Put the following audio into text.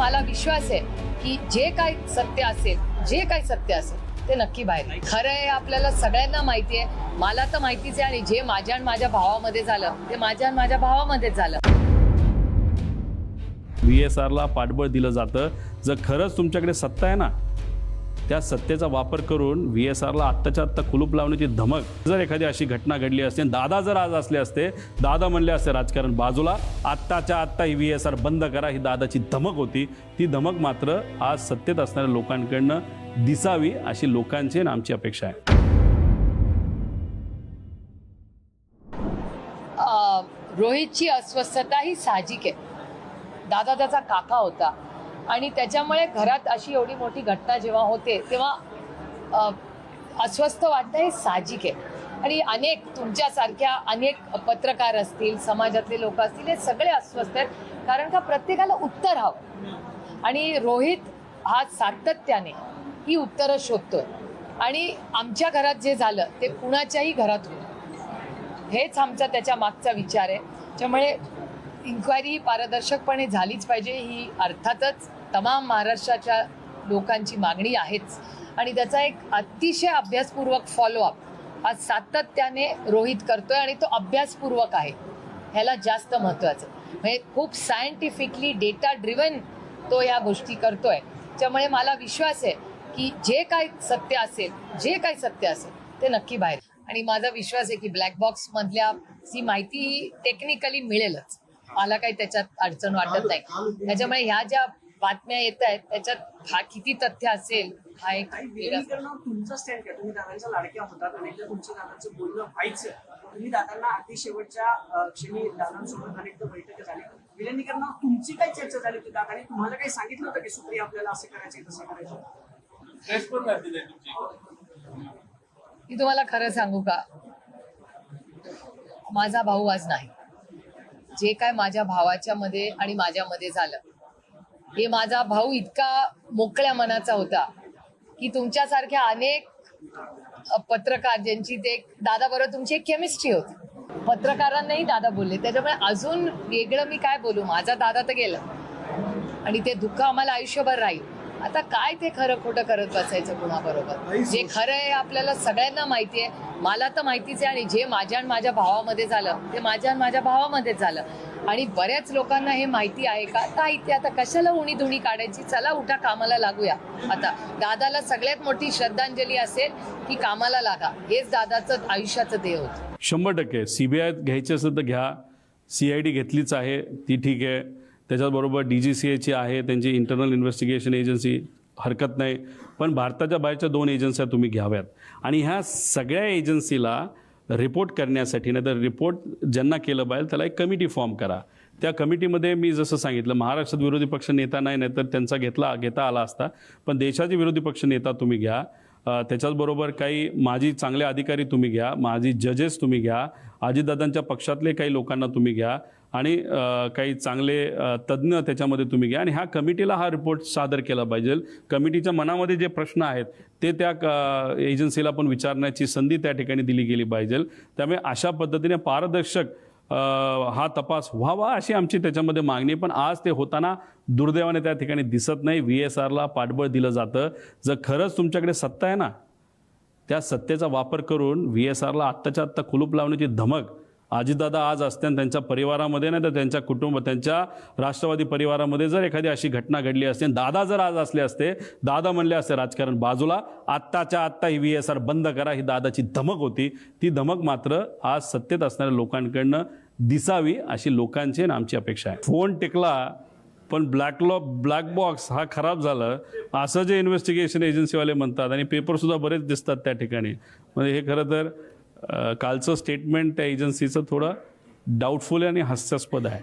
मला विश्वास आहे की जे काही सत्य असेल ते नक्की बाहेर येईल. खरं आहे आपल्याला सगळ्यांना माहिती आहे, मला तर माहितीच आहे, आणि जे माझ्या आणि माझ्या भावामध्ये झालं ते माझ्या आणि माझ्या भावामध्येच झालं. VSRला पाठबळ दिलं जातं. जर खरंच तुमच्याकडे सत्ता आहे ना, त्या सत्तेचा वापर करून VSRला आत्ताच्या आत्ता कुलूप लावण्याची धमक. जर एखादी अशी घटना घडली असते, दादा जर आज असले असते, दादा म्हणले असते राजकारण बाजूला, आत्ताच्या आत्ता ही VSR बंद करा, ही दादाची धमक होती. ती धमक मात्र आज सत्तेत असणाऱ्या लोकांकडनं दिसावी अशी लोकांची आणि आमची अपेक्षा आहे. रोहितची अस्वस्थता ही साहजिक आहे. दादा त्याचा काका होता आणि त्याच्यामुळे घरात अशी एवढी मोठी घटना जेव्हा होते तेव्हा अस्वस्थ वाटणं हे साहजिक आहे. आणि तुमच्यासारख्या अनेक पत्रकार असतील, समाजातले लोक असतील, हे सगळे अस्वस्थ आहेत, कारण का प्रत्येकाला उत्तर हवं. आणि रोहित हा सातत्याने ही उत्तरं शोधतोय, आणि आमच्या घरात जे झालं ते कुणाच्याही घरात होईल हेच आमचा त्याच्या मागचा विचार आहे. त्यामुळे इन्क्वायरी पारदर्शकपणे झालीच पाहिजे, ही अर्थातच तमाम महाराष्ट्राच्या लोकांची मागणी आहेच. आणि त्याचा एक अतिशय अभ्यासपूर्वक फॉलोअप आज सातत्याने रोहित करतोय, आणि तो अभ्यासपूर्वक आहे, ह्याला जास्त महत्त्वाचं. म्हणजे खूप सायंटिफिकली डेटा ड्रिव्हन तो या गोष्टी करतोय. त्यामुळे मला विश्वास आहे की जे काही सत्य असेल ते नक्की बाहेर. आणि माझा विश्वास आहे की ब्लॅक बॉक्स मधल्या ही माहिती टेक्निकली मिळेलच, मला काही त्याच्यात अडचण वाटत नाही. त्याच्यामुळे ह्या ज्या बातम्या येत आहेत त्याच्यात हा किती तथ्य असेल हा एक तुमचा स्टँड काय? तुम्ही दादांच्या लाडक्या होतात आणि तुमचं दादांचं बोलणं व्हायचं. तुम्ही दादांना अगदी शेवटच्या क्षणी दादांसोबत अनेकदा बैठक झाली. विलिनीकरणावर तुमची काय चर्चा झाली होती? दादांनी तुम्हाला काही सांगितलं होतं की सुप्रिया आपल्याला असं करायचं तसं करायचं? मी तुम्हाला खरं सांगू का, माझा भाऊ आज नाही. जे काय माझ्या भावाच्या मध्ये आणि माझ्यामध्ये झालं, हे माझा भाऊ इतका मोकळ्या मनाचा होता की तुमच्यासारख्या अनेक पत्रकार ज्यांची ते दादाबरोबर तुमची एक केमिस्ट्री होती, पत्रकारांनाही दादा बोलले. त्याच्यामुळे अजून वेगळं मी काय बोलू, माझा दादा तर गेलं आणि ते दुःख आम्हाला आयुष्यभर राहील. आता काय ते खरं खोटं करत बसायचं कुणाबरोबर. जे खरं आहे आपल्याला सगळ्यांना माहिती आहे, मला तर माहितीच आहे, आणि जे माझ्या आणि माझ्या भावामध्ये झालं ते माझ्या आणि माझ्या भावामध्येच झालं. आणि बऱ्याच लोकांना हे माहिती आहे का? माहिती. आता कशाला उणी काढायची, चला उठा कामाला लागूया. आता दादाला सगळ्यात मोठी श्रद्धांजली असेल की कामाला लागा, हेच दादाचं आयुष्याचं ध्येय होतं. 100% CBI घ्यायची असेल तर घ्या. CID घेतलीच आहे, ती ठीक आहे. त्याच्याबरोबर DGCAची आहे, त्यांची इंटरनल इन्व्हेस्टिगेशन एजन्सी, हरकत नाही. पण भारताच्या बाहेरच्या 2 एजन्स्या तुम्ही घ्याव्यात. आणि ह्या सगळ्या एजन्सीला रिपोर्ट करण्यासाठी, नाही तर रिपोर्ट ज्यांना केलं पाहिजे त्याला एक कमिटी फॉर्म करा. त्या कमिटीमध्ये मी जसं सांगितलं, महाराष्ट्रात विरोधी पक्ष नेता नाही तर त्यांचा घेता आला असता, पण देशाचे विरोधी पक्ष नेता तुम्ही घ्या. त्याच्याचबरोबर काही माजी चांगले अधिकारी तुम्ही घ्या, माजी जजेस तुम्ही घ्या, अजितदादांच्या पक्षातले काही लोकांना तुम्ही घ्या, आणि काही चांगले तज्ज्ञ त्याच्यामध्ये तुम्ही घ्या. आणि ह्या कमिटीला हा रिपोर्ट सादर केला पाहिजे. कमिटीच्या मनामध्ये जे प्रश्न आहेत ते त्या एजन्सीला पण विचारण्याची संधी त्या ठिकाणी दिली गेली पाहिजे. त्यामुळे अशा पद्धतीने पारदर्शक हा तपास व्हावा अशी आमची त्याच्यामध्ये मागणी. पण आज ते होताना दुर्दैवाने त्या ठिकाणी दिसत नाही. VSRला पाठबळ दिलं जातं. जर खरंच तुमच्याकडे सत्ता आहे ना, त्या सत्तेचा वापर करून VSRला आत्ताच्या आत्ता कुलूप लावण्याची धमक. अजितदादा आज असते आणि त्यांच्या परिवारामध्ये, नाही तर त्यांच्या त्यांच्या राष्ट्रवादी परिवारामध्ये जर एखादी अशी घटना घडली असते, दादा जर आज असले असते, दादा म्हणले असते राजकारण बाजूला, आत्ताच्या आत्ता ही VSR बंद करा, ही दादाची धमक होती. ती धमक मात्र आज सत्तेत असणाऱ्या लोकांकडनं दिसावी अशी लोकांची आणि आमची अपेक्षा आहे. फोन टिकला पण ब्लॅक बॉक्स हा खराब झालं असं जे इन्व्हेस्टिगेशन एजन्सीवाले म्हणतात, आणि पेपरसुद्धा बरेच दिसतात त्या ठिकाणी. म्हणजे हे खरं तर कालचं स्टेटमेंट त्या एजन्सीचं थोडं डाऊटफुल आणि हास्यास्पद आहे.